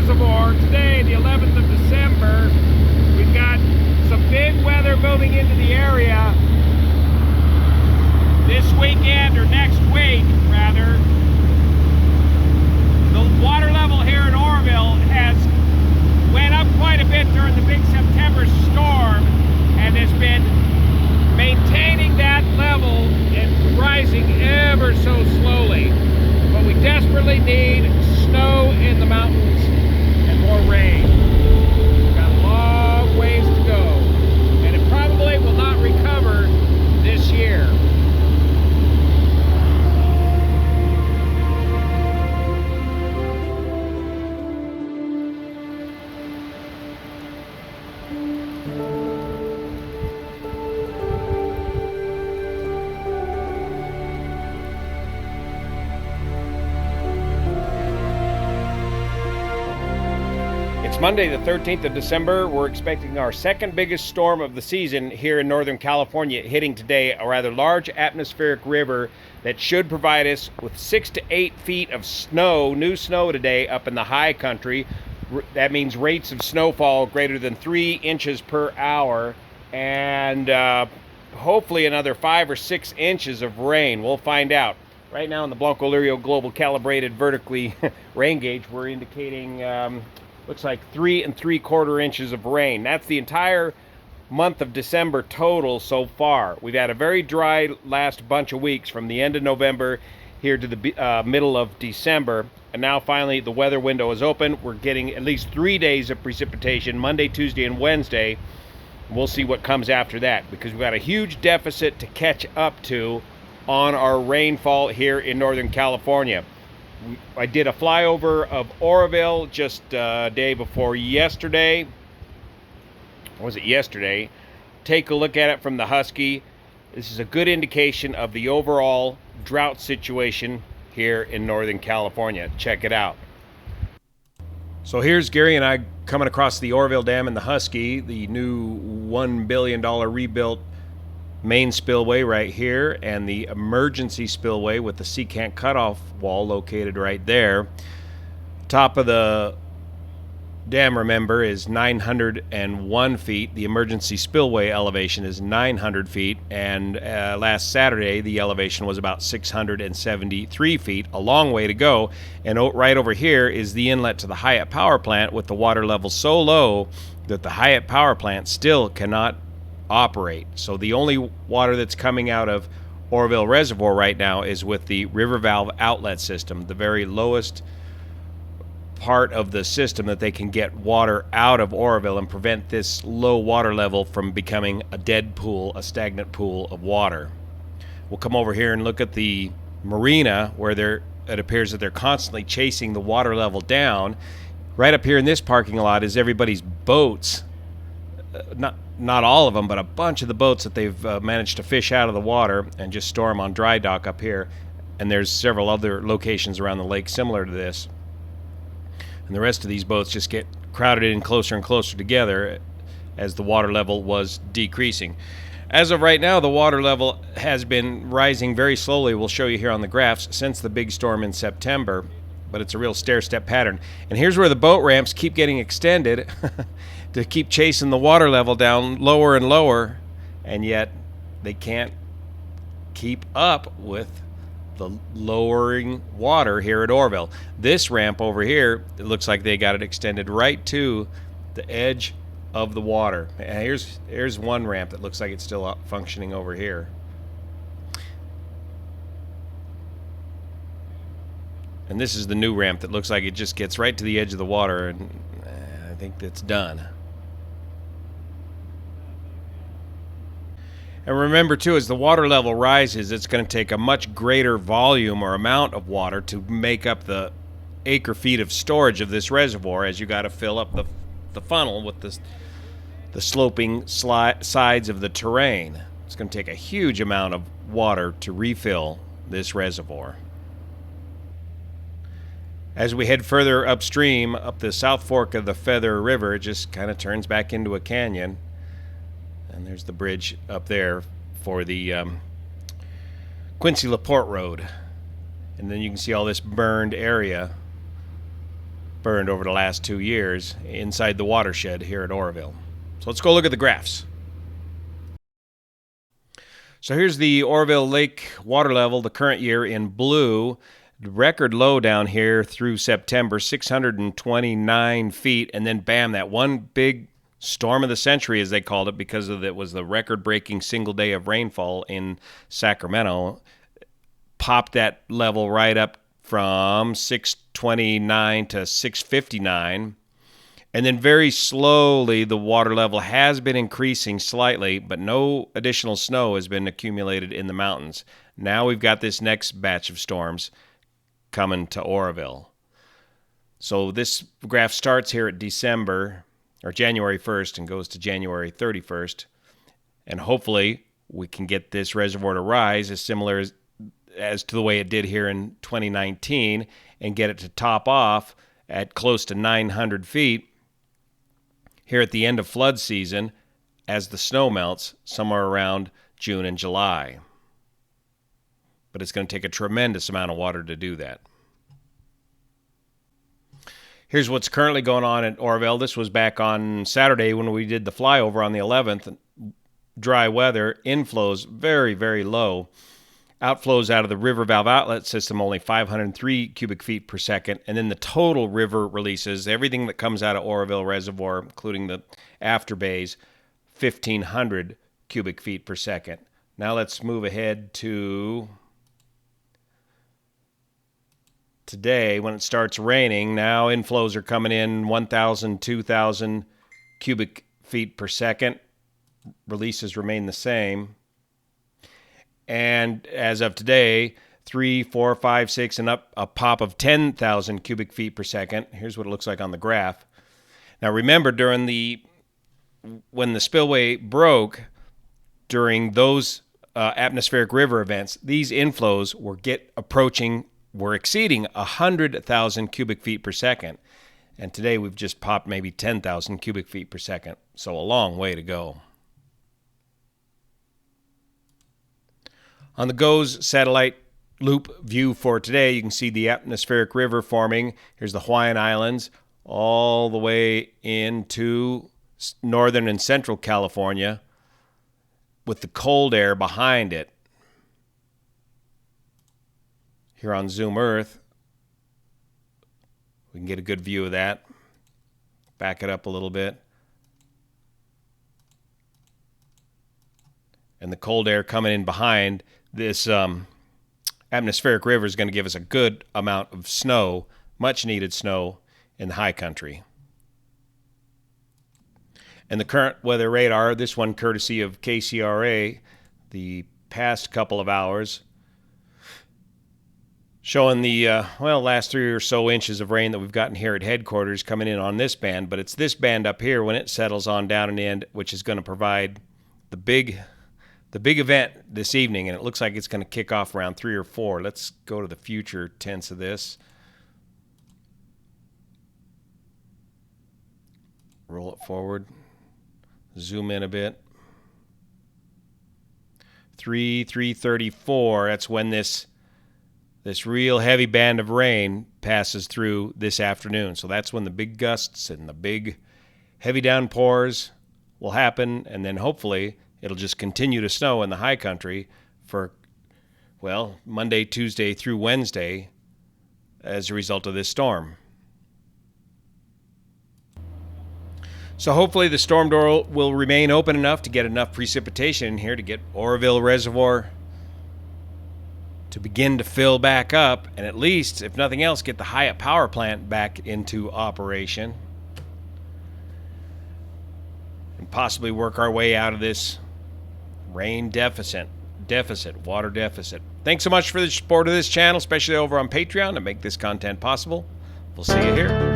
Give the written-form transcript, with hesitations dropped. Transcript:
Reservoir today, the 11th of December. We've got some big weather moving into the area this weekend, or next week rather. The water level here in Oroville has went up quite a bit during the big September storm and has been maintaining that level and rising ever so slowly. But we desperately need snow in the mountains and more rain. We've got a long ways to go, and it probably will not recover this year. It's Monday the 13th of December. We're expecting our second biggest storm of the season here in Northern California, hitting today a rather large atmospheric river that should provide us with 6 to 8 feet of snow, new snow today up in the high country. That means rates of snowfall greater than 3 inches per hour, and hopefully another 5 or 6 inches of rain. We'll find out. Right now in the Blanco Lirio Global Calibrated Vertically Rain Gauge, we're indicating looks like 3 3/4 inches of rain. That's the entire month of December total so far. We've had a very dry last bunch of weeks from the end of November here to the middle of December. And now finally the weather window is open. We're getting at least 3 days of precipitation, Monday, Tuesday, and Wednesday. We'll see what comes after that, because we've got a huge deficit to catch up to on our rainfall here in Northern California. I did a flyover of Oroville just a day before yesterday. Or was it yesterday? Take a look at it from the Husky. This is a good indication of the overall drought situation here in Northern California. Check it out. So here's Gary and I coming across the Oroville Dam in the Husky, the new $1 billion rebuilt main spillway right here, and the emergency spillway with the secant cutoff wall located right there. Top of the dam, remember, is 901 feet. The emergency spillway elevation is 900 feet, and last Saturday the elevation was about 673 feet. A long way to go. And right over here is the inlet to the Hyatt power plant, with the water level so low that the Hyatt power plant still cannot operate. So the only water that's coming out of Oroville Reservoir right now is with the river valve outlet system, the very lowest part of the system that they can get water out of Oroville and prevent this low water level from becoming a dead pool, a stagnant pool of water. We'll come over here and look at the marina, where it appears that they're constantly chasing the water level down. Right up here in this parking lot is everybody's boats. Not all of them, but a bunch of the boats that they've managed to fish out of the water and just store them on dry dock up here. And there's several other locations around the lake similar to this. And the rest of these boats just get crowded in closer and closer together as the water level was decreasing. As of right now, the water level has been rising very slowly. We'll show you here on the graphs since the big storm in September, but it's a real stair-step pattern. And here's where the boat ramps keep getting extended to keep chasing the water level down lower and lower, and yet they can't keep up with the lowering water here at Oroville. This ramp over here, it looks like they got it extended right to the edge of the water. And here's one ramp that looks like it's still functioning over here. And this is the new ramp that looks like it just gets right to the edge of the water, and I think that's done. And remember too, as the water level rises, it's going to take a much greater volume or amount of water to make up the acre feet of storage of this reservoir, as you got to fill up the funnel with the sloping sides of the terrain. It's going to take a huge amount of water to refill this reservoir. As we head further upstream, up the South Fork of the Feather River, it just kind of turns back into a canyon. And there's the bridge up there for the Quincy-LaPorte Road. And then you can see all this burned area burned over the last 2 years inside the watershed here at Oroville. So let's go look at the graphs. So here's the Oroville Lake water level, the current year in blue. Record low down here through September, 629 feet, and then bam, that one big storm of the century, as they called it, because it was the record-breaking single day of rainfall in Sacramento, popped that level right up from 629 to 659. And then very slowly, the water level has been increasing slightly, but no additional snow has been accumulated in the mountains. Now we've got this next batch of storms coming to Oroville. So this graph starts here at January 1st and goes to January 31st. And hopefully we can get this reservoir to rise as similar as to the way it did here in 2019 and get it to top off at close to 900 feet here at the end of flood season as the snow melts somewhere around June and July. But it's going to take a tremendous amount of water to do that. Here's what's currently going on at Oroville. This was back on Saturday when we did the flyover on the 11th. Dry weather, inflows very, very low. Outflows out of the river valve outlet system only 503 cubic feet per second. And then the total river releases, everything that comes out of Oroville Reservoir, including the after bays, 1,500 cubic feet per second. Now let's move ahead to today when it starts raining. Now inflows are coming in 1,000, 2,000 cubic feet per second. Releases remain the same. And as of today, 3, 4, 5, 6, and up a pop of 10,000 cubic feet per second. Here's what it looks like on the graph. Now remember, when the spillway broke, during those atmospheric river events, these inflows were exceeding 100,000 cubic feet per second. And today we've just popped maybe 10,000 cubic feet per second. So a long way to go. On the GOES satellite loop view for today, you can see the atmospheric river forming. Here's the Hawaiian Islands all the way into northern and central California with the cold air behind it. Here on Zoom Earth, we can get a good view of that. Back it up a little bit. And the cold air coming in behind this atmospheric river is going to give us a good amount of snow, much needed snow in the high country. And the current weather radar, this one courtesy of KCRA, the past couple of hours, showing the last 3 or so inches of rain that we've gotten here at headquarters coming in on this band. But it's this band up here when it settles on down and end, which is going to provide the big event this evening, and it looks like it's going to kick off around 3 or 4. Let's go to the future tense of this. Roll it forward. Zoom in a bit. 3:34. That's when this real heavy band of rain passes through this afternoon. So that's when the big gusts and the big heavy downpours will happen, and then hopefully it'll just continue to snow in the high country for, Monday, Tuesday through Wednesday as a result of this storm. So hopefully the storm door will remain open enough to get enough precipitation in here to get Oroville Reservoir to begin to fill back up, and at least, if nothing else, get the Hyatt power plant back into operation and possibly work our way out of this rain water deficit. Thanks so much for the support of this channel, especially over on Patreon, to make this content possible. We'll see you here.